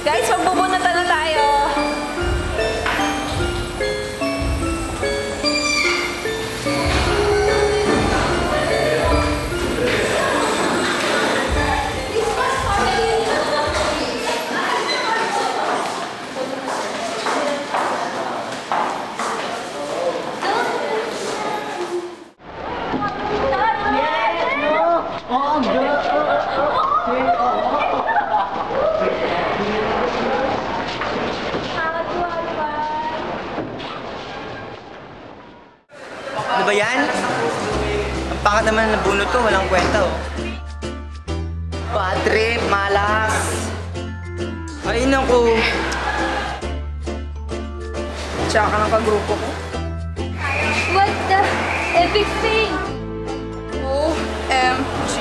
Guys, magbubunatan na tayo. Ano ba yan? Ang pangat naman ng bunot to, walang kwenta oh. Bad trip, malas. Ay naku. Tsaka ka ng kagrupo ko. What the epic thing? OMG.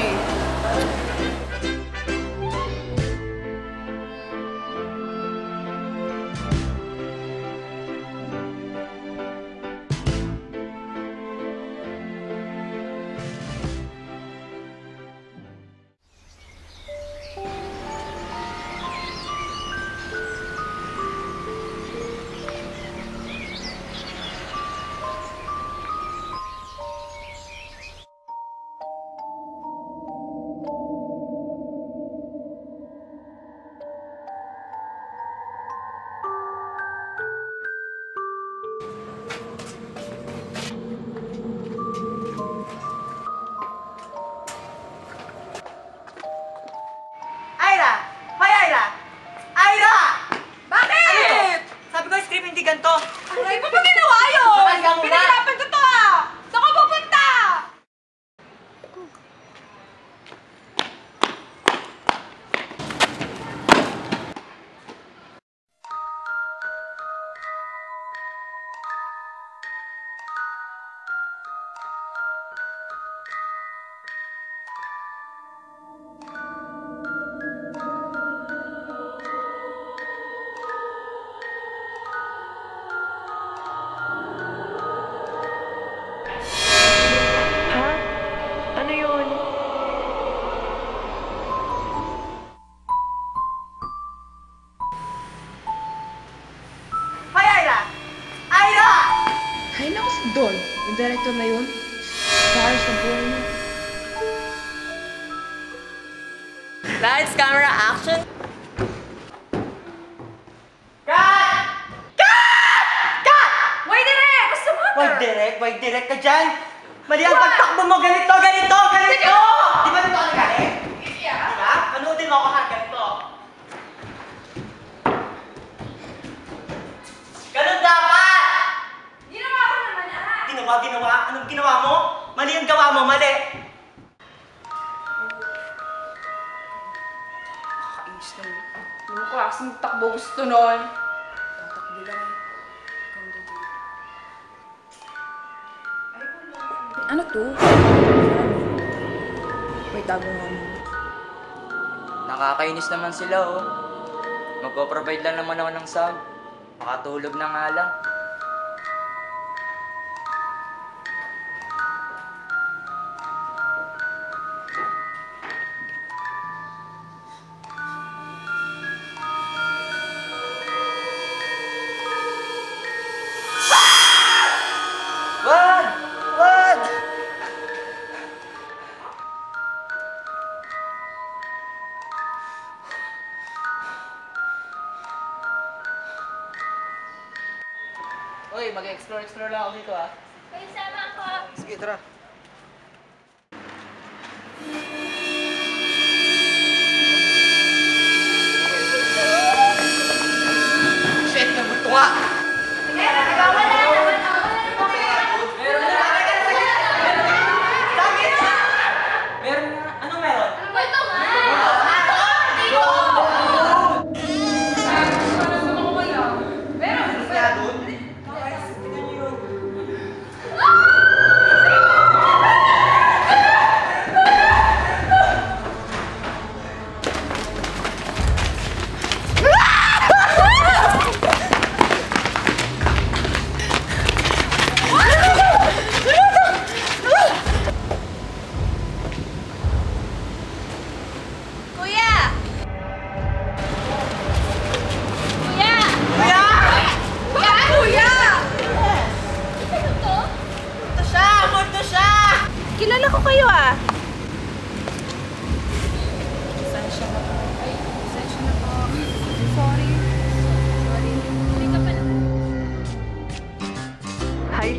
Don, yung director na yun, para sa buhay niya. Lights, camera, action! Cut! Cut! Cut! Why direct? What's the matter? Why direct? Why direct ka dyan? Mali ang pagtakbo mo, ganito, ganito, ganito! Di ba nito ang galit? Yeah. Diba? Panoodin mo ako ha, ganito. Ganun dapat! Ginawa ko naman Ginawa? Anong ginawa mo? Mali ang gawa mo, mali! Kakainis na yun. Yung klaseng takbo gusto nun. Tatakbo lang eh. Ano to? May tago nga mo. Nakakainis naman sila oh. Magpo-provide lang naman ako ng sound. Makatulog na nga lang. Wag! Uy, mag-explore lang ako dito ah. Kayo sama ako. Sige, tara. Shit, nabulto nga!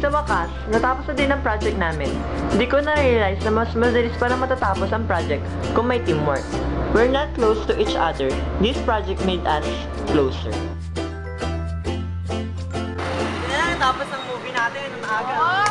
Sa wakas, natapos na din ang project namin. Hindi ko na-realize na mas madalis para matatapos ang project kung may teamwork. We're not close to each other. This project made us closer. Hindi na natapos ang movie natin ng aga.